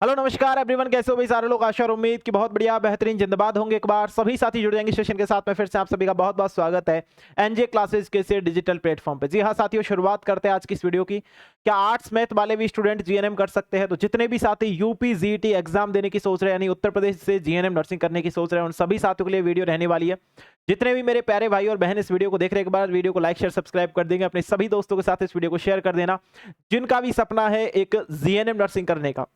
Hello नमस्कार everyone, कैसे हो भाई सारे लोग। आशा और उम्मीद कि बहुत बढ़िया बेहतरीन जिंदाबाद होंगे। एक बार सभी साथी जुड़ जाएंगे सेशन के साथ में। फिर से आप सभी का बहुत बहुत स्वागत है एनजे क्लासेस के से डिजिटल प्लेटफॉर्म पे। जी हाँ साथियों, शुरुआत करते हैं आज की इस वीडियो की। क्या आर्ट्स मैथ वाले भी स्टूडेंट जीएनएम कर सकते हैं? तो जितने भी साथी यूपी जीईटी एग्जाम देने की सोच रहे हैं, यानी उत्तर प्रदेश से जीएनएम नर्सिंग करने की सोच रहे हैं, उन सभी साथियों के लिए वीडियो रहने वाली है। जितने भी मेरे प्यारे भाई और बहन इस वीडियो को देख रहे हैं, एक बार वीडियो को लाइक शेयर सब्सक्राइब कर देंगे, अपने सभी दोस्तों के साथ इस वीडियो को शेयर कर देना जिनका भी सपना है एक जीएनएम नर्सिंग करने का,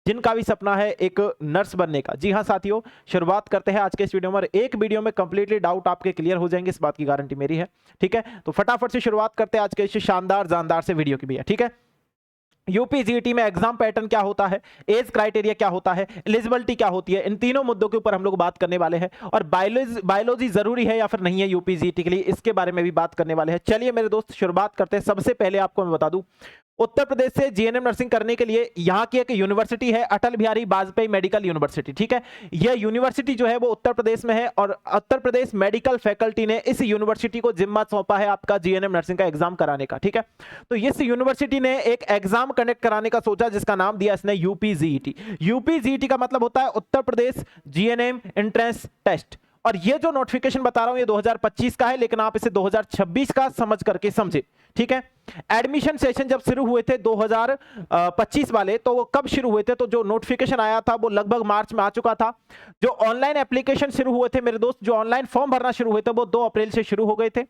जिनका भी सपना है एक नर्स बनने का। जी हाँ साथियों, शुरुआत करते हैं आज के इस वीडियो में। एक वीडियो में कंप्लीटली डाउट आपके क्लियर हो जाएंगे, इस बात की गारंटी मेरी है। ठीक है, तो फटाफट से शुरुआत करते हैं आज के इस शानदार जानदार से वीडियो की भी है। ठीक है, यूपी जीईटी में एग्जाम पैटर्न क्या होता है, एज क्राइटेरिया क्या होता है, एलिजिबिलिटी क्या होती है, इन तीनों मुद्दों के ऊपर हम लोग बात करने वाले हैं। और बायोलॉजी जरूरी है या फिर नहीं है यूपी जीईटी के लिए, इसके बारे में भी बात करने वाले हैं। चलिए मेरे दोस्त शुरुआत करते हैं। सबसे पहले आपको मैं बता दूं, उत्तर प्रदेश से जीएनएम नर्सिंग करने के लिए यहाँ की एक यूनिवर्सिटी है, अटल बिहारी वाजपेयी मेडिकल यूनिवर्सिटी। ठीक है, यह यूनिवर्सिटी जो है वो उत्तर प्रदेश में है और उत्तर प्रदेश मेडिकल फैकल्टी ने इस यूनिवर्सिटी को जिम्मा सौंपा है आपका जीएनएम नर्सिंग का एग्जाम कराने का। ठीक है, तो इस यूनिवर्सिटी ने एक एग्जाम कंडक्ट कराने का सोचा जिसका नाम दिया इसने यूपी जीईटी। यूपी जीईटी का मतलब होता है Uttar Pradesh GNM entrance test. और ये जो नोटिफिकेशन बता रहा हूं ये 2025 का है, लेकिन आप इसे 2026 का समझ करके समझे। ठीक है, एडमिशन सेशन जब शुरू हुए थे 2025 वाले, तो वो कब शुरू हुए थे? तो जो नोटिफिकेशन आया था वो लगभग मार्च में आ चुका था। जो ऑनलाइन एप्लीकेशन शुरू हुए थे मेरे दोस्त, जो ऑनलाइन फॉर्म भरना शुरू हुए थे, वो 2 अप्रैल से शुरू हो गए थे।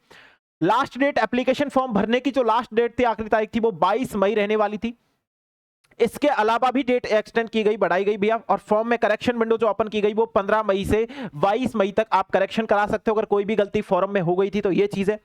लास्ट डेट एप्लीकेशन फॉर्म भरने की जो लास्ट डेट थी, आखिरी तारीख थी, वो 22 मई रहने वाली थी। इसके अलावा भी डेट एक्सटेंड की गई, बढ़ाई गई भैया। और फॉर्म में करेक्शन विंडो जो ओपन की गई वो 15 मई से 22 मई तक आप करेक्शन करा सकते हो अगर कोई भी गलती फॉर्म में हो गई थी। तो ये चीज है।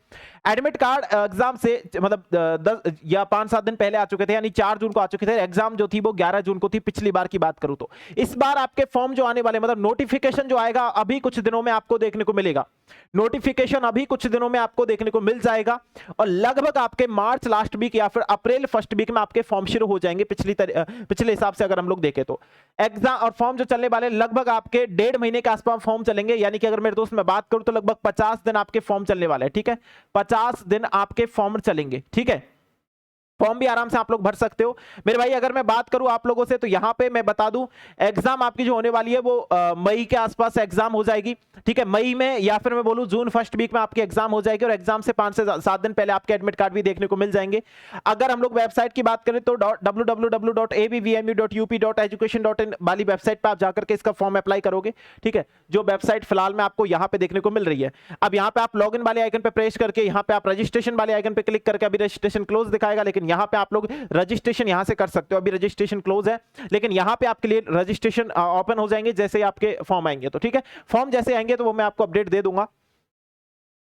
एडमिट कार्ड एग्जाम से मतलब 10 या 5-7 दिन पहले आ चुके थे, यानी 4 जून को आ चुके थे। एग्जाम जो थी वो 11 जून को थी, पिछली बार की बात करूं तो। इस बार आपके फॉर्म जो आने वाले, मतलब नोटिफिकेशन जो आएगा अभी कुछ दिनों में आपको देखने को मिलेगा। नोटिफिकेशन अभी कुछ दिनों में आपको देखने को मिल जाएगा और लगभग आपके मार्च लास्ट वीक या फिर अप्रैल फर्स्ट वीक में आपके फॉर्म शुरू हो जाएंगे। पिछले हिसाब से अगर हम लोग देखें तो एग्जाम और फॉर्म जो चलने वाले लगभग आपके 1.5 महीने के आसपास फॉर्म चलेंगे। यानी कि अगर मेरे दोस्त मैं बात करूं तो लगभग 50 दिन आपके फॉर्म चलने वाले हैं। ठीक है, 50 दिन आपके फॉर्म चलेंगे। ठीक है, फॉर्म भी आराम से आप लोग भर सकते हो मेरे भाई। अगर मैं बात करूं आप लोगों से तो यहां पे मैं बता दूं, एग्जाम आपकी जो होने वाली है वो मई के आसपास एग्जाम हो जाएगी। ठीक है, मई में या फिर मैं बोलूं जून फर्स्ट वीक में आपकी एग्जाम हो जाएगी और एग्जाम से 5 से 7 दिन पहले आपके एडमिट कार्ड भी देखने को मिल जाएंगे। अगर हम लोग वेबसाइट की बात करें तो www.abvmu.up.education.in वाली वेबसाइट पर आप जाकर के इसका फॉर्म अप्लाई करोगे। ठीक है, जो वेबसाइट फिलहाल में आपको यहाँ पे देखने को मिल रही है। अब यहाँ पे आप लॉगिन वाले आइकन पे प्रेस करके यहाँ पे आप रजिस्ट्रेशन वाले आइकन पे क्लिक करके, अभी रजिस्ट्रेशन क्लोज दिखाएगा, लेकिन यहाँ पे आप लोग रजिस्ट्रेशन यहां से कर सकते हो। अभी रजिस्ट्रेशन क्लोज है, लेकिन यहां पे आपके लिए रजिस्ट्रेशन ओपन हो जाएंगे जैसे ही आपके फॉर्म आएंगे। तो ठीक है, फॉर्म जैसे आएंगे तो वो मैं आपको अपडेट दे दूंगा।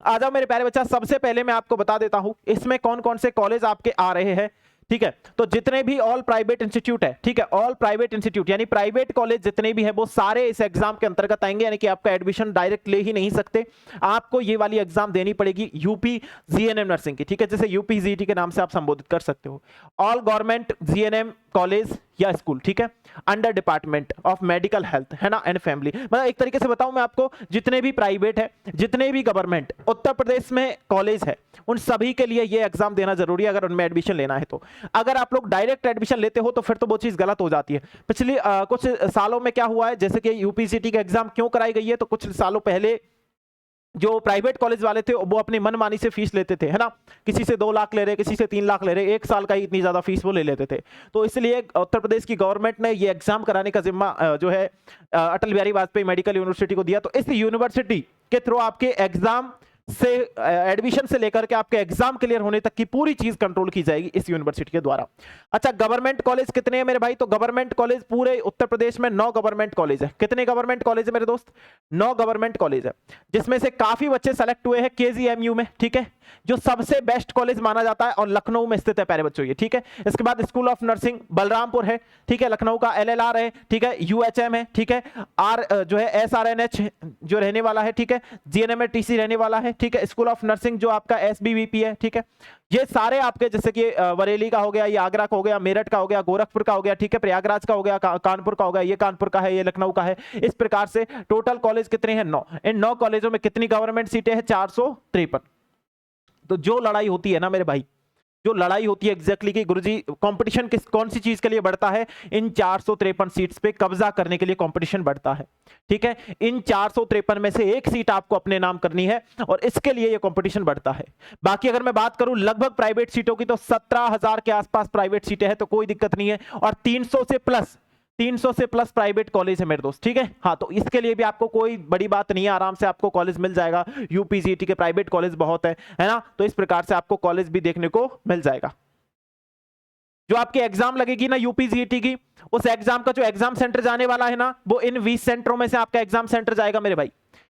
आ जाओ मेरे प्यारे बच्चा, सबसे पहले मैं आपको बता देता हूं इसमें कौन कौन से कॉलेज आपके आ रहे हैं। ठीक है, तो जितने भी ऑल प्राइवेट इंस्टीट्यूट है, ठीक है, ऑल प्राइवेट इंस्टीट्यूट यानी प्राइवेट कॉलेज जितने भी है वो सारे इस एग्जाम के अंतर्गत आएंगे। यानी कि आपका एडमिशन डायरेक्ट ले ही नहीं सकते, आपको ये वाली एग्जाम देनी पड़ेगी यूपी जीएनएम नर्सिंग की। ठीक है, जैसे यूपी जीईटी के नाम से आप संबोधित कर सकते हो। ऑल गवर्नमेंट जीएनएम कॉलेज या स्कूल, ठीक है, under department of medical health, है ना, एंड फैमिली। मतलब एक तरीके से बताऊं मैं आपको, जितने भी प्राइवेट है, जितने भी गवर्नमेंट उत्तर प्रदेश में कॉलेज है, उन सभी के लिए ये एग्जाम देना जरूरी है अगर उनमें एडमिशन लेना है तो। अगर आप लोग डायरेक्ट एडमिशन लेते हो तो फिर तो वो चीज गलत हो जाती है। पिछले कुछ सालों में क्या हुआ है, जैसे कि यूपीसीटी का एग्जाम क्यों कराई गई है, तो कुछ सालों पहले जो प्राइवेट कॉलेज वाले थे वो अपनी मनमानी से फीस लेते थे, है ना, किसी से 2 लाख ले रहे, किसी से 3 लाख ले रहे, 1 साल का ही इतनी ज्यादा फीस वो ले लेते थे। तो इसलिए उत्तर प्रदेश की गवर्नमेंट ने ये एग्जाम कराने का जिम्मा जो है अटल बिहारी वाजपेयी मेडिकल यूनिवर्सिटी को दिया। तो इस यूनिवर्सिटी के थ्रू आपके एग्जाम से एडमिशन से लेकर के आपके एग्जाम क्लियर होने तक की पूरी चीज कंट्रोल की जाएगी इस यूनिवर्सिटी के द्वारा। अच्छा, गवर्नमेंट कॉलेज कितने हैं मेरे भाई? तो गवर्नमेंट कॉलेज पूरे उत्तर प्रदेश में 9 गवर्नमेंट कॉलेज है। कितने गवर्नमेंट कॉलेज है मेरे दोस्त? 9 गवर्नमेंट कॉलेज है, जिसमें से काफी बच्चे सेलेक्ट हुए हैं केजीएमयू में। ठीक है, जो सबसे बेस्ट कॉलेज माना जाता है और लखनऊ में स्थित है प्यारे बच्चों ये। ठीक है, इसके बाद स्कूल ऑफ नर्सिंग बलरामपुर है, ठीक है, लखनऊ का एलएलआर है, ठीक है, यूएचएम है, ठीक है, आर जो है एसआरएनएच जो रहने वाला है, ठीक है, जीएनएमटीसी रहने वाला है, ठीक है, स्कूल ऑफ नर्सिंग जो आपका एसबीवीपी है। ठीक है, ये सारे आपके जैसे कि बरेली का हो गया, ये आगरा का हो गया, मेरठ का हो गया, गोरखपुर का हो गया, ठीक है, प्रयागराज का हो गया, कानपुर का हो गया, ये कानपुर का है, ये लखनऊ का है। इस प्रकार से टोटल कॉलेज कितने हैं? 9। इन 9 कॉलेजों में कितनी गवर्नमेंट सीटें हैं? 453। तो जो लड़ाई होती है ना मेरे भाई, जो लड़ाई होती है एग्जैक्टली कि गुरुजी कंपटीशन किस कौन सी चीज के लिए बढ़ता है, इन 453 सीट्स पे कब्जा करने के लिए कंपटीशन बढ़ता है। ठीक है, इन 453 में से एक सीट आपको अपने नाम करनी है और इसके लिए ये कंपटीशन बढ़ता है। बाकी अगर मैं बात करूं लगभग प्राइवेट सीटों की तो 17,000 के आसपास प्राइवेट सीटें हैं, तो कोई दिक्कत नहीं है। और 300 से प्लस प्राइवेट कॉलेज है मेरे दोस्त। ठीक है, हाँ, तो इसके लिए भी आपको कोई बड़ी बात नहीं है, आराम से आपको कॉलेज मिल जाएगा। यूपीजीटी के प्राइवेट कॉलेज बहुत है ना, तो इस प्रकार से आपको कॉलेज भी देखने को मिल जाएगा। जो आपकी एग्जाम लगेगी ना यूपीजीटी की, उस एग्जाम का जो एग्जाम सेंटर जाने वाला है ना, वो इन 20 सेंटरों में से आपका एग्जाम सेंटर जाएगा मेरे भाई।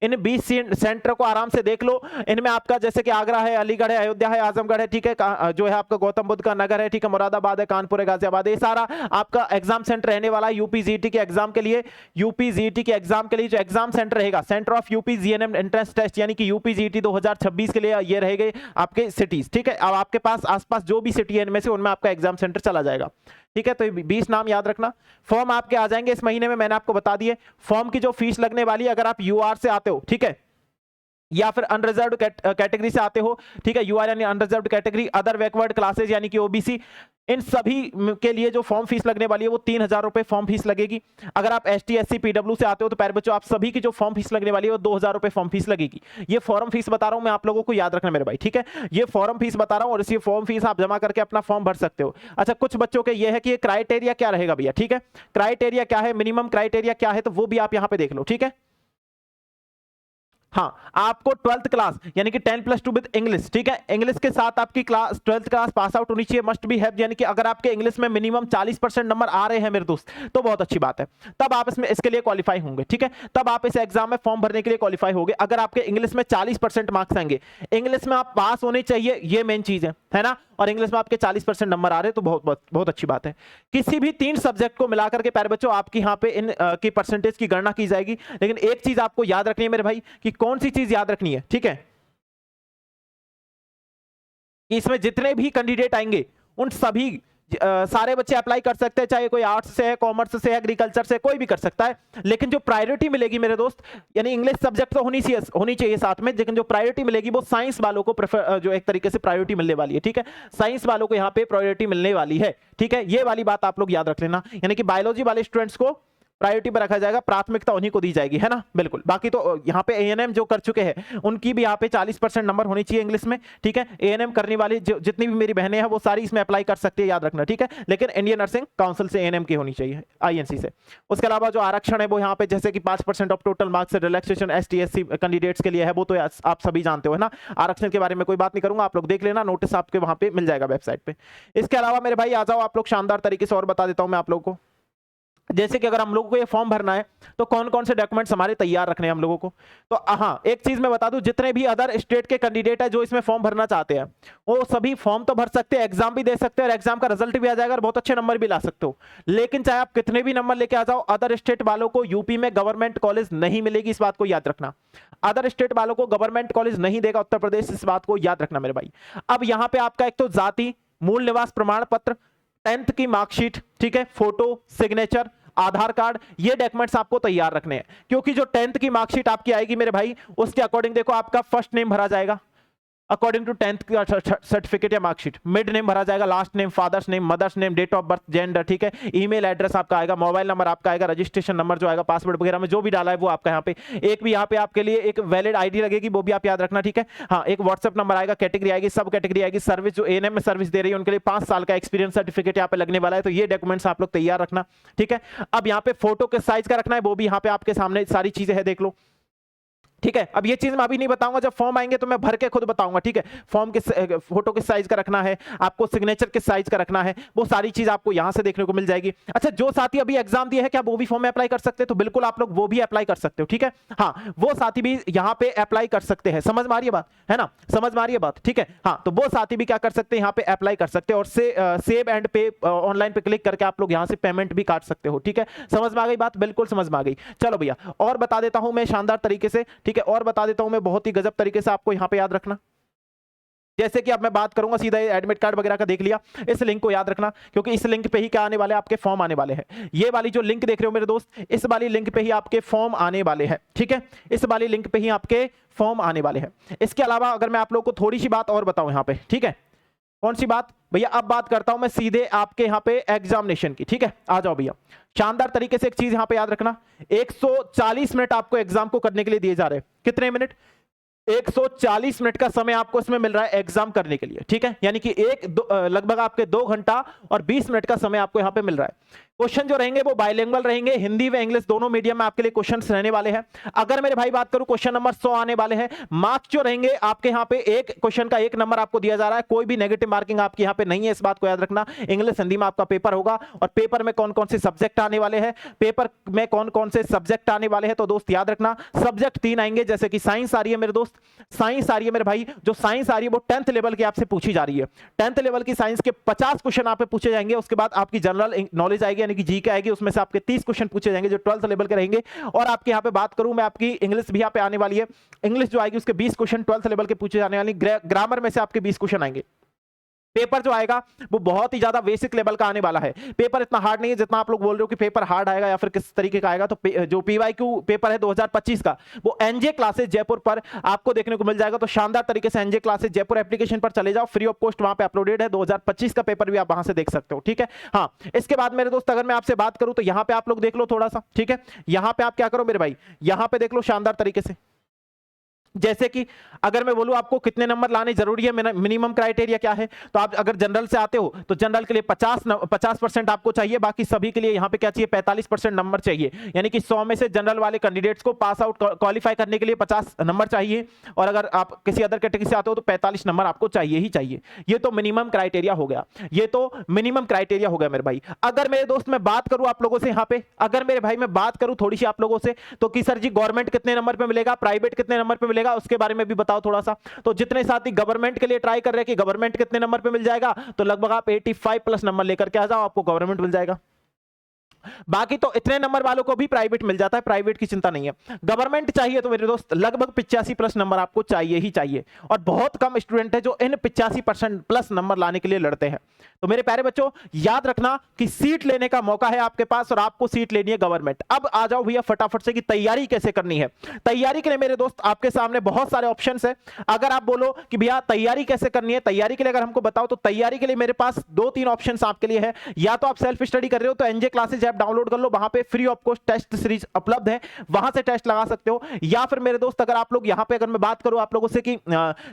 इन 20 सेंटर को आराम से देख लो। इनमें आपका जैसे कि आगरा है, अलीगढ़ है, अयोध्या है, आजमगढ़ है, ठीक है, जो है आपका गौतम बुद्ध का नगर है, ठीक है, मुरादाबाद है, कानपुर है, गाजियाबाद है, ये सारा आपका एग्जाम सेंटर रहने वाला है यूपीजीटी के एग्जाम के लिए। यूपीजीटी के एग्जाम के लिए जो एग्जाम सेंटर रहेगा, centre of UP GNM entrance test यानी कि यूपीजीटी 2026 के लिए ये रहेंगे आपके सिटीज। ठीक है, अब आपके पास आसपास जो भी सिटी है इनमें से उनमें आपका एग्जाम सेंटर चला जाएगा। ठीक है, तो 20 नाम याद रखना। फॉर्म आपके आ जाएंगे इस महीने में, मैंने आपको बता दिए। फॉर्म की जो फीस लगने वाली है, अगर आप यूआर से आते हो, ठीक है, या फिर अनरिजर्व्ड कैटेगरी से आते हो, ठीक है, यूआर यानी unreserved category, other backward classes यानी कि ओबीसी, इन सभी के लिए जो फॉर्म फीस लगने वाली है वो 3,000 रुपए फॉर्म फीस लगेगी। अगर आप एसटी एससी पीडब्ल्यू से आते हो तो प्यारे बच्चों आप सभी की जो फॉर्म फीस लगने वाली है वो 2,000 रुपए फॉर्म फीस लगेगी। ये फॉर्म फीस बता रहा हूं मैं, आप लोगों को याद रखना मेरे भाई। ठीक है, ये फॉर्म फीस बता रहा हूं और इसी फॉर्म फीस आप जमा करके अपना फॉर्म भर सकते हो। अच्छा, कुछ बच्चों के ये है कि क्राइटेरिया क्या रहेगा भैया। ठीक है, क्राइटेरिया क्या है, मिनिमम क्राइटेरिया क्या है, तो वो भी आप यहां पर देख लो। ठीक है, हाँ, आपको 12th क्लास यानी कि 10+2 विद इंग्लिश, ठीक है, इंग्लिश के साथ आपकी class 12th class pass out होनी चाहिए, मस्ट बी हैव, यानी कि अगर आपके इंग्लिश में मिनिमम 40% नंबर आ रहे हैं मेरे दोस्त तो बहुत अच्छी बात है, तब आप इसमें इसके लिए क्वालिफाई होंगे। ठीक है, तब आप इस एग्जाम में फॉर्म भरने के लिए क्वालिफाई होंगे। अगर आपके इंग्लिश में 40% मार्क्स आएंगे, इंग्लिश में आप पास होने चाहिए, ये मेन चीज है ना, और इंग्लिश में आपके 40% नंबर आ रहे हैं तो बहुत बहुत बहुत अच्छी बात है। किसी भी 3 सब्जेक्ट को मिलाकर के प्यारे बच्चों आपकी यहाँ पे इन की परसेंटेज की गणना की जाएगी। लेकिन एक चीज आपको याद रखनी है मेरे भाई, कि कौन सी चीज याद रखनी है, ठीक है, कि इसमें जितने भी कैंडिडेट आएंगे उन सभी सारे बच्चे अप्लाई कर सकते हैं, चाहे कोई आर्ट्स से है, कॉमर्स से है, एग्रीकल्चर से, कोई भी कर सकता है। लेकिन जो प्रायोरिटी मिलेगी मेरे दोस्त, यानी इंग्लिश सब्जेक्ट तो होनी चाहिए साथ में, लेकिन जो प्रायोरिटी मिलेगी वो साइंस वालों को प्रेफर, जो एक तरीके से प्रायोरिटी मिलने वाली है। ठीक है, साइंस वालों को यहाँ पे प्रायोरिटी मिलने वाली है। ठीक है, ये वाली बात आप लोग याद रख लेना, यानी कि बायोलॉजी वाले स्टूडेंट्स को प्रायोरिटी पर रखा जाएगा, प्राथमिकता उन्हीं को दी जाएगी, है ना, बिल्कुल। बाकी तो यहाँ पे एएनएम जो कर चुके हैं उनकी भी यहाँ पे 40% नंबर होनी चाहिए इंग्लिश में। ठीक है, एएनएम करने वाली जितनी भी मेरी बहनें हैं वो सारी इसमें अप्लाई कर सकती है, याद रखना। ठीक है, लेकिन इंडियन नर्सिंग काउंसिल से एएनएम की होनी चाहिए, आईएनसी से। उसके अलावा जो आरक्षण है वो यहाँ पे जैसे कि 5% ऑफ टोटल मार्क्स से रिलैक्सेशन एसटी एससी कैंडिडेट्स के लिए है, वो तो आप सभी जानते हो, है ना। आरक्षण के बारे में कोई बात नहीं करूंगा, आप लोग देख लेना, नोटिस आपके वहां पे मिल जाएगा वेबसाइट पे। इसके अलावा मेरे भाई आ जाओ, आप लोग शानदार तरीके से और बता देता हूं मैं आप लोगों को। जैसे कि अगर हम लोगों को ये फॉर्म भरना है तो कौन कौन से डॉक्यूमेंट्स हमारे तैयार रखने हैं हम लोगों को, तो हाँ, एक चीज मैं बता दूं, जितने भी अदर स्टेट के कैंडिडेट है जो इसमें फॉर्म भरना चाहते हैं वो सभी फॉर्म तो भर सकते हैं, एग्जाम भी दे सकते हैं और एग्जाम का रिजल्ट भी आ जाएगा और बहुत अच्छे नंबर भी ला सकते हो। लेकिन चाहे आप कितने भी नंबर लेके आ जाओ, अदर स्टेट वालों को यूपी में गवर्नमेंट कॉलेज नहीं मिलेगी, इस बात को याद रखना। अदर स्टेट वालों को गवर्नमेंट कॉलेज नहीं देगा उत्तर प्रदेश, इस बात को याद रखना मेरे भाई। अब यहाँ पे आपका एक तो जाति, मूल निवास प्रमाण पत्र, 10th की मार्कशीट, ठीक है, फोटो, सिग्नेचर, आधार कार्ड, ये डॉक्यूमेंट्स आपको तैयार रखने हैं। क्योंकि जो 10th की मार्कशीट आपकी आएगी मेरे भाई, उसके अकॉर्डिंग देखो आपका फर्स्ट नेम भरा जाएगा अकॉर्डिंग टू 10th सर्टिफिकेट या मार्कशीट, मिड नेम भरा जाएगा, last name, father's name, mother's name, date of birth, gender, ठीक है, ईमेल एड्रेस आपका आएगा, मोबाइल नंबर आपका आएगा, रजिस्ट्रेशन नंबर जो आएगा पासवर्ड वगैरह में जो भी डाला है वो आपका यहाँ पे, एक भी यहाँ पे आपके लिए एक वैलिड आईडी लगेगी, वो भी आप याद रखना। ठीक है, हाँ, एक व्हाट्सएप नंबर आएगा, कैटेगरी आएगी, सब कैटेगरी आएगी, सर्विस जो एएनएम में सर्विस दे रही है उनके लिए 5 साल का एक्सपीरियंस सर्टिफिकेट यहाँ पे लगने वाला है, तो ये डॉक्यूमेंट्स आप लोग तैयार रखना। ठीक है, अब यहाँ पे फोटो के साइज का रखना है, वो भी यहाँ पे आपके सामने सारी चीजें है, देख लो। ठीक है, अब ये चीज मैं अभी नहीं बताऊंगा, जब फॉर्म आएंगे तो मैं भर के खुद बताऊंगा। ठीक है, फॉर्म के फोटो किस साइज का रखना है, आपको सिग्नेचर किस साइज का रखना है, वो सारी चीज आपको यहां से देखने को मिल जाएगी। अच्छा, जो साथी अभी एग्जाम दिए हैं क्या वो भी फॉर्म में अप्लाई कर सकते हैं, तो बिल्कुल आप लोग वो भी अप्लाई कर सकते हो। ठीक है, हाँ, वो साथी भी यहाँ पे अप्लाई कर सकते हैं, समझ में आ रही है बात, है ना, समझ में आ रही है बात। ठीक है, हाँ, तो वो साथी भी क्या कर सकते हैं, यहाँ पे अप्लाई कर सकते हैं और सेव एंड पे ऑनलाइन पे क्लिक करके आप लोग यहाँ से पेमेंट भी काट सकते हो। ठीक है, समझ में आ गई बात, बिल्कुल समझ में आ गई। चलो भैया, और बता देता हूं मैं शानदार तरीके से, ठीक है, और बता देता हूं मैं बहुत ही गजब तरीके से, आपको यहां पे याद रखना। जैसे कि अब मैं बात करूंगा सीधा एडमिट कार्ड वगैरह का, देख लिया, इस लिंक को याद रखना क्योंकि इस लिंक पे ही क्या आने वाले हैं, आपके फॉर्म आने वाले हैं। ये वाली जो लिंक देख रहे हो मेरे दोस्त, इस वाली लिंक पे ही आपके फॉर्म आने वाले हैं। ठीक है, इस वाली लिंक पे ही आपके फॉर्म आने वाले हैं। इसके अलावा अगर मैं आप लोगों को थोड़ी सी बात और बताऊं यहाँ पे, ठीक है, कौन सी बात, भैया अब बात करता हूं मैं सीधे आपके यहाँ पे एग्जामिनेशन की, ठीक है। आ जाओ भैया, शानदार तरीके से एक चीज यहां पे याद रखना, 140 मिनट आपको एग्जाम को करने के लिए दिए जा रहे हैं। कितने मिनट? 140 मिनट का समय आपको इसमें मिल रहा है एग्जाम करने के लिए, ठीक है। यानी कि लगभग आपके 2 घंटा और 20 मिनट का समय आपको यहां पे मिल रहा है। क्वेश्चन जो रहेंगे वो बाइलिंगुअल रहेंगे, हिंदी व इंग्लिश दोनों मीडियम में आपके लिए क्वेश्चंस रहने वाले हैं। अगर मेरे भाई बात करूं, क्वेश्चन नंबर 100 आने वाले हैं। मार्क्स जो रहेंगे आपके यहाँ पे एक क्वेश्चन का 1 नंबर आपको दिया जा रहा है, कोई भी नेगेटिव मार्किंग आपके यहाँ पे नहीं है, इस बात को याद रखना। इंग्लिश हिंदी में आपका पेपर होगा और पेपर में कौन कौन से सब्जेक्ट आने वाले हैं, पेपर में कौन कौन से सब्जेक्ट आने वाले हैं, तो दोस्त याद रखना सब्जेक्ट 3 आएंगे। जैसे कि साइंस आ रही है मेरे दोस्त, साइंस आ रही है मेरे भाई, जो साइंस आ रही है वो 10th लेवल की आपसे पूछी जा रही है। 10th लेवल की साइंस के 50 क्वेश्चन आप पे पूछे जाएंगे। उसके बाद आपकी जनरल नॉलेज आएगी, यानी कि जीके आएगी, उसमें से आपके 30 क्वेश्चन पूछे जाएंगे जो 12th लेवल के रहेंगे। और आपके यहाँ पे बात करूं मैं, आपकी इंग्लिश भी यहाँ पे आने वाली है। इंग्लिश जो आएगी उसके 20 क्वेश्चन 12th लेवल के पूछे जाने वाली। ग्रामर में से आपके 20 क्वेश्चन आएंगे। पेपर जो आएगा वो बहुत ही ज्यादा बेसिक लेवल का आने वाला है। पेपर इतना हार्ड नहीं है जितना आप लोग बोल रहे हो कि पेपर हार्ड आएगा या फिर किस तरीके का आएगा। तो जो पीवाईक्यू पेपर है 2025 का, वो एनजे क्लासेस जयपुर पर आपको देखने को मिल जाएगा। तो शानदार तरीके से एनजे क्लासेस जयपुर एप्लीकेशन पर चले जाओ, फ्री ऑफ कॉस्ट वहां पे अपलोडेड है। 2025 का पेपर भी आप वहां से देख सकते हो, ठीक है। हाँ, इसके बाद मेरे दोस्त अगर मैं आपसे बात करूं तो यहाँ पे आप लोग देख लो थोड़ा सा, ठीक है। यहाँ पे आप क्या करो मेरे भाई, यहाँ पे देख लो शानदार तरीके से। जैसे कि अगर मैं बोलूं आपको कितने नंबर लाने जरूरी है, मिनिमम क्राइटेरिया क्या है, तो आप अगर जनरल से आते हो तो जनरल के लिए 50% आपको चाहिए। बाकी सभी के लिए यहाँ पे क्या चाहिए, 45% नंबर चाहिए। यानी कि 100 में से जनरल वाले कैंडिडेट्स को पास आउट क्वालिफाई करने के लिए 50 नंबर चाहिए। और अगर आप किसी अदर कैटेगरी से आते हो तो 45 नंबर आपको चाहिए ही चाहिए। ये तो मिनिमम क्राइटेरिया हो गया, ये तो मिनिमम क्राइटेरिया हो गया मेरे भाई। अगर मेरे दोस्त मैं बात करूं आप लोगों से यहाँ पे, अगर मेरे भाई मैं बात करूं थोड़ी सी आप लोगों से, तो कि सर जी गवर्नमेंट कितने नंबर पे मिलेगा, प्राइवेट कितने नंबर पे मिलेगा, उसके बारे में भी बताओ थोड़ा सा। तो जितने साथी गवर्नमेंट के लिए ट्राई कर रहे हैं कि गवर्नमेंट कितने नंबर पे मिल जाएगा, तो लगभग आप 85 प्लस नंबर लेकर के आ जाओ, आपको गवर्नमेंट मिल जाएगा। बाकी तो इतने नंबर वालों को भी प्राइवेट मिल जाता है, प्राइवेट की चिंता नहीं है। गवर्नमेंट चाहिए तो मेरे दोस्त लगभग 85 प्लस नंबर आपको चाहिए ही चाहिए। और बहुत कम स्टूडेंट है जो इन 85% प्लस नंबर लाने के लिए लड़ते हैं। तो मेरे प्यारे बच्चों याद रखना कि सीट लेने का मौका है आपके पास और आपको सीट लेनी है गवर्नमेंट। अब आ जाओ भैया फटाफट से कि तैयारी कैसे करनी है। तैयारी के लिए मेरे दोस्त आपके सामने बहुत सारे ऑप्शंस है। अगर आप बोलो कि भैया तैयारी कैसे करनी है, तैयारी के लिए अगर हमको बताओ, तो तैयारी के लिए मेरे पास 2-3 ऑप्शंस आपके लिए है। या तो आप सेल्फ स्टडी कर रहे हो तो एनजे क्लासेस ऐप डाउनलोड कर लो, वहां पे free of cost test series उपलब्ध है, वहां से टेस्ट लगा सकते हो। या फिर मेरे दोस्त अगर आप लोग यहां पे, अगर मैं बात करूं आप लोगों से कि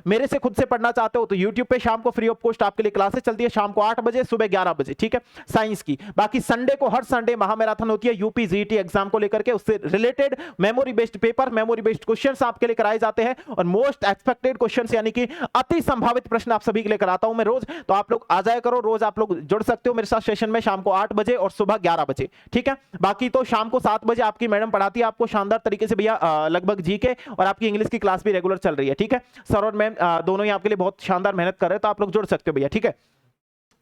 मेरे से खुद से पढ़ना चाहते हो, तो YouTube पे शाम को फ्री ऑफ कॉस्ट आपके लिए क्लासेस चलती है, शाम को 8 बजे, सुबह 11 बजे, ठीक है, साइंस की। बाकी संडे को, हर संडे महामैराथन होती है यूपी जीटी एग्जाम को लेकर के, उससे related memory based paper, memory based questions आपके लिए कराए जाते हैं। और मोस्ट एक्सपेक्टेड क्वेश्चंस यानी कि अति संभावित प्रश्न आप सभी के लिए कराता हूं मैं रोज। तो आप लोग आ जाया करो, रोज आप लोग जुड़ सकते हो मेरे साथ सेशन में, शाम को 8 बजे और सुबह 11 बजे, ठीक है। बाकी तो शाम को 7 बजे आपकी मैडम पढ़ाती है आपको शानदार तरीके से भैया, लगभग जीके और आपकी इंग्लिश की क्लास भी रेगुलर चल रही है, ठीक है। सर और मैम दोनों ही आपके लिए बहुत शानदार मेहनत कर रहे हैं, तो आप लोग जुड़ सकते हो भैया, ठीक है।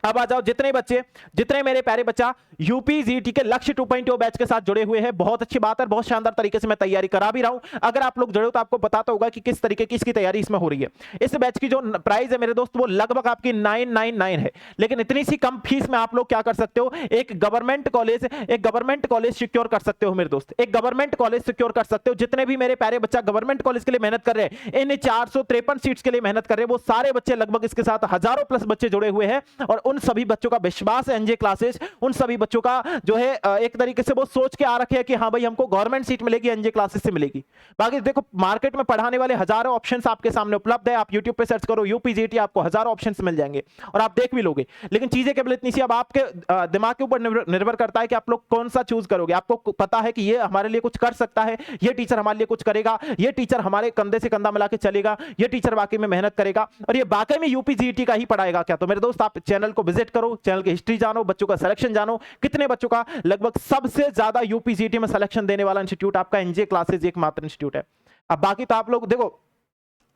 अब आ जाओ जितने मेरे प्यारे बच्चा यूपी जीटी के लक्ष्य 2.0 बैच के साथ जुड़े हुए हैं, बहुत अच्छी बात है, बहुत शानदार तरीके से मैं तैयारी करा भी रहा हूं। अगर आप लोग जुड़े हो तो आपको बताता होगा कि किस तरीके की इसकी तैयारी इसमें हो रही है। इस बैच की जो प्राइस है मेरे दोस्त वो लगभग आपकी 999 है, लेकिन इतनी सी कम फीस में आप लोग क्या कर सकते हो, एक गवर्नमेंट कॉलेज सिक्योर कर सकते हो मेरे दोस्त, एक गवर्नमेंट कॉलेज सिक्योर कर सकते हो। जितने भी मेरे प्यारे बच्चा गवर्नमेंट कॉलेज के लिए मेहनत कर रहे हैं, इन 453 सीट्स के लिए मेहनत कर रहे हैं, वो सारे बच्चे लगभग इसके साथ हजारों प्लस बच्चे जुड़े हुए हैं। और उन सभी बच्चों का विश्वास है एनजे क्लासेस, उन सभी बच्चों का जो है एक तरीके से वो सोच के आ रखे हैं कि हाँ भाई हमको गवर्नमेंट सीट मिलेगी, एनजे क्लासेस से मिलेगी। बाकी देखो मार्केट में पढ़ाने वाले हजारों ऑप्शंस आपके सामने उपलब्ध है। आप यूट्यूब पे सर्च करो यूपीजीटी, आपको हजारों ऑप्शंस मिल जाएंगे और आप देख भी लोगे। लेकिन चीजें केवल इतनी सी, अब आपके दिमाग के ऊपर निर्भर करता है कि आप लोग कौन सा चूज करोगे। आपको पता है कि ये हमारे लिए कुछ कर सकता है, ये टीचर हमारे लिए कुछ करेगा, ये टीचर हमारे कंधे से कंधा मिला के चलेगा, ये टीचर वाकई में मेहनत करेगा और ये वाकई में यूपीजीटी का ही पढ़ाएगा क्या। तो मेरे दोस्त आप चैनल को विजिट करो, चैनल की हिस्ट्री जानो, बच्चों का सिलेक्शन जानो, कितने बच्चों का, लगभग सबसे ज्यादा यूपीजीटी में सिलेक्शन देने वाला इंस्टीट्यूट आपका एनजे क्लासेस एकमात्र इंस्टीट्यूट है। अब बाकी तो आप लोग देखो,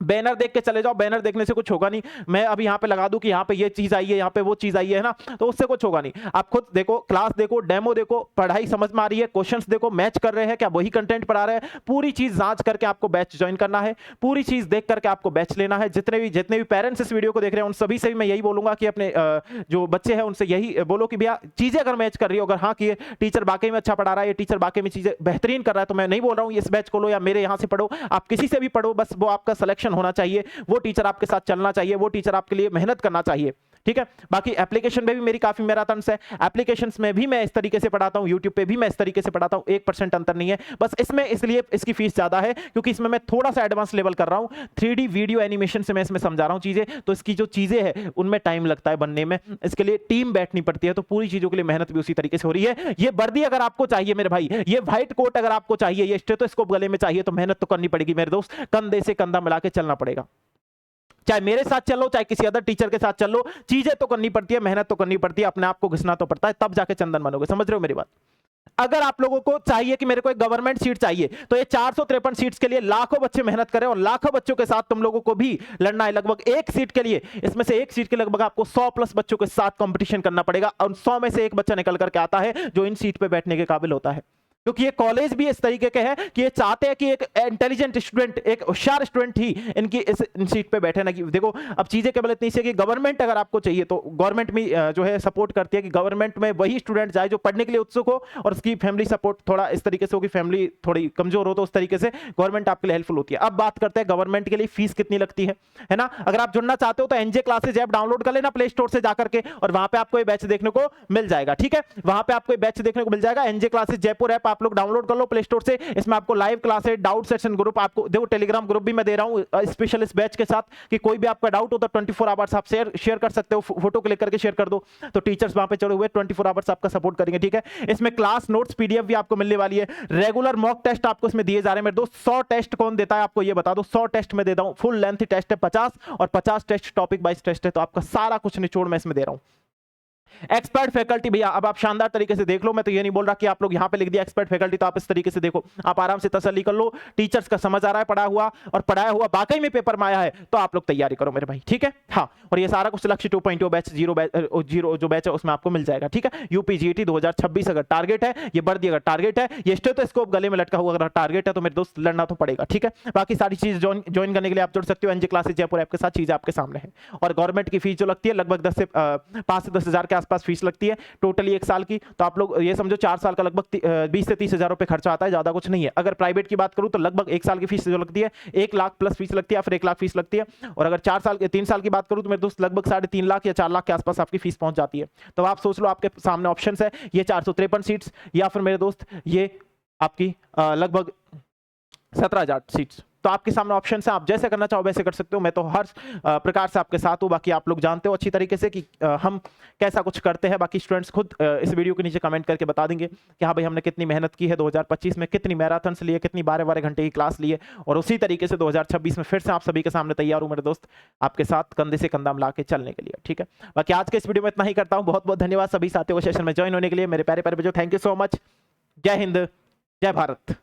बैनर देख के चले जाओ, बैनर देखने से कुछ होगा नहीं। मैं अभी यहाँ पे लगा दूं कि यहाँ पे ये चीज आई है, यहाँ पे वो चीज आई है ना, तो उससे कुछ होगा नहीं। आप खुद देखो, क्लास देखो, डेमो देखो, पढ़ाई समझ में आ रही है, क्वेश्चंस देखो, मैच कर रहे हैं क्या, वही कंटेंट पढ़ा रहे हैं, पूरी चीज जांच करके आपको बैच ज्वाइन करना है, पूरी चीज देख करके आपको बैच लेना है। जितने भी पेरेंट्स इस वीडियो को देख रहे हैं उन सभी से भी मैं यही बोलूंगा कि अपने जो बच्चे हैं उनसे यही बोलो कि भैया चीजें अगर मैच कर रही हो, अगर हाँ कि टीचर वाकई में अच्छा पढ़ा रहा है, ये टीचर वाकई में चीजें बेहतरीन कर रहा है, तो मैं नहीं बोल रहा हूँ इस बैच को लो या मेरे यहाँ से पढ़ो, आप किसी से भी पढ़ो, बस वो आपका सिलेक्शन होना चाहिए, वो टीचर आपके साथ चलना चाहिए, वो टीचर आपके लिए मेहनत करना चाहिए, ठीक है। बाकी एप्लीकेशन में भी मेरी काफी मैराथन्स है, एप्लीकेशंस में भी मैं इस तरीके से पढ़ाता हूं, यूट्यूब पे भी मैं इस तरीके से पढ़ाता हूं, 1% अंतर नहीं है। बस इसमें इसलिए इसकी फीस ज्यादा है क्योंकि इसमें मैं थोड़ा सा एडवांस लेवल कर रहा हूं, 3D वीडियो एनिमेशन से मैं इसमें समझा रहा हूं चीजें, तो इसकी जो चीजें हैं उनमें टाइम लगता है बनने में, इसके लिए टीम बैठनी पड़ती है, तो पूरी चीजों के लिए मेहनत भी उसी तरीके से हो रही है। ये वर्दी अगर आपको चाहिए मेरे भाई, ये व्हाइट कोट अगर आपको चाहिए, ये स्टेथोस्कोप गले में चाहिए, तो मेहनत तो करनी पड़ेगी मेरे दोस्त, कंधे से कंधा मिला के चलना पड़ेगा। चाहे मेरे साथ चलो चाहे किसी अदर टीचर के साथ चलो, चीजें तो करनी पड़ती है, मेहनत तो करनी पड़ती है, अपने आप को घिसना तो पड़ता है, तब जाके चंदन बनोगे। समझ रहे हो मेरी बात? अगर आप लोगों को चाहिए कि मेरे को एक गवर्नमेंट सीट चाहिए, तो ये 453 सीट्स के लिए लाखों बच्चे मेहनत करें और लाखों बच्चों के साथ तुम लोगों को भी लड़ना है। लगभग एक सीट के लिए, इसमें से एक सीट के लगभग आपको 100 प्लस बच्चों के साथ कंपटीशन करना पड़ेगा, और 100 में से एक बच्चा निकल करके आता है जो इन सीट पे बैठने के काबिल होता है। क्योंकि ये कॉलेज भी इस तरीके के हैं कि ये चाहते हैं कि एक इंटेलिजेंट स्टूडेंट, एक होशियार स्टूडेंट ही इनकी इस सीट पे बैठे ना। कि देखो अब चीजें केवल इतनी सी है कि गवर्नमेंट अगर आपको चाहिए तो गवर्नमेंट भी जो है सपोर्ट करती है कि गवर्नमेंट में वही स्टूडेंट जाए जो पढ़ने के लिए उत्सुक हो और उसकी फैमिली सपोर्ट थोड़ा इस तरीके से हो कि फैमिली थोड़ी कमजोर हो, तो उस तरीके से गवर्नमेंट आपके लिए हेल्पफुल होती है। अब बात करते हैं गवर्नमेंट के लिए फीस कितनी लगती है ना। अगर आप जुड़ना चाहते हो तो एनजे क्लासेज ऐप डाउनलोड कर लेना प्ले स्टोर से जाकर के, और वहां पे आपको ये बैच देखने को मिल जाएगा। ठीक है, वहां पे आपको ये बैच देखने को मिल जाएगा। एनजे क्लासेज जयपुर ऐप आप लोग डाउनलोड कर लो प्ले स्टोर से। इसमें आपको live classes, doubt session group, आपको देखो टेलीग्राम ग्रुप भी मैं दे रहा हूं स्पेशल इस बैच के साथ, कि कोई भी आपका डाउट हो तो 24 आवर्स आप शेयर कर सकते हो, फोटो क्लिक करके शेयर कर दो, तो टीचर्स वहां पे चढ़े हुए 24 आवर्स आपका सपोर्ट करेंगे। ठीक है, इसमें क्लास नोट्स पीडीएफ भी आपको मिलने वाली है, रेगुलर मॉक टेस्ट आपको इसमें दिए जा रहे हैं मेरे दोस्त। 100 टेस्ट कौन देता है आपको ये बता दो, 100 टेस्ट में देता हूं, फुल लेंथ टेस्ट है 50, और 50 टेस्ट टॉपिक वाइज टेस्ट है, तो आपका सारा कुछ निचोड़ मैं इसमें दे रहा हूं। एक्सपर्ट फैकल्टी भैया, अब आप शानदार तरीके से देख लो, मैं तो ये नहीं बोल रहा कि आप लोग यहां पे लिख दिया एक्सपर्ट फैकल्टी, तो आप इस तरीके से देखो, आप आराम से तसल्ली कर लो, टीचर्स का समझ आ रहा है पढ़ा हुआ, और पढ़ाया हुआ वाकई में पेपर में आया है, तो आप लोग तैयारी करो मेरे भाई। ठीक है, हाँ, और ये सारा कुछ लक्ष्य 2.0 बैच, जीरो जो बैच है उसमें आपको मिल जाएगा। ठीक है, यूपीजीटी 2026 अगर टारगेट है, ये वर्दी अगर टारगेट है, ये स्टेथोस्कोप गले में लटका हुआ अगर टारगेट है, तो मेरे दोस्त लड़ना तो पड़ेगा। ठीक है, बाकी सारी चीज ज्वाइन करने के लिए आप जुड़ सकते हो एनजे क्लासेज जयपुर ऐप के साथ, चीजें आपके सामने है। और गवर्नमेंट की फीस जो लगती है लगभग 5 से 10 हजार के आसपास फीस लगती है टोटली एक साल की, तो आप लोग ये समझो 4 साल का लगभग 20 से 30 हजार रुपए खर्चा आता है, ज्यादा कुछ नहीं है। अगर प्राइवेट की बात करूं तो लगभग 1 साल की फीस जो लगती है 1 लाख प्लस फीस लगती है, फिर 1 लाख फीस लगती है, और अगर 3 साल की बात करूं तो मेरे दोस्त लगभग 3.5 लाख या 4 लाख के आसपास आपकी फीस पहुंच जाती है। तो आप सोच लो, आपके सामने ऑप्शंस है, ये 453 सीट्स, या फिर मेरे दोस्त ये आपकी लगभग 17,000 सीट्स, तो आपके सामने ऑप्शन है, आप जैसे करना चाहो वैसे कर सकते हो। मैं तो हर प्रकार से आपके साथ हूँ। बाकी आप लोग जानते हो अच्छी तरीके से कि हम कैसा कुछ करते हैं। बाकी स्टूडेंट्स खुद इस वीडियो के नीचे कमेंट करके बता देंगे कि हाँ भाई हमने कितनी मेहनत की है 2025 में, कितनी मैराथन्स लिए, कितनी 12-12 घंटे की क्लास लिए, और उसी तरीके से 2026 में फिर से आप सभी के सामने तैयार हूँ मेरे दोस्त, आपके साथ कंधे से कंधा मिला के चलने के लिए। ठीक है, बाकी आज के इस वीडियो में इतना ही करता हूँ। बहुत बहुत धन्यवाद सभी साथियों को सेशन में ज्वाइन होने के लिए, मेरे प्यारे प्यारे बच्चों, थैंक यू सो मच। जय हिंद, जय भारत।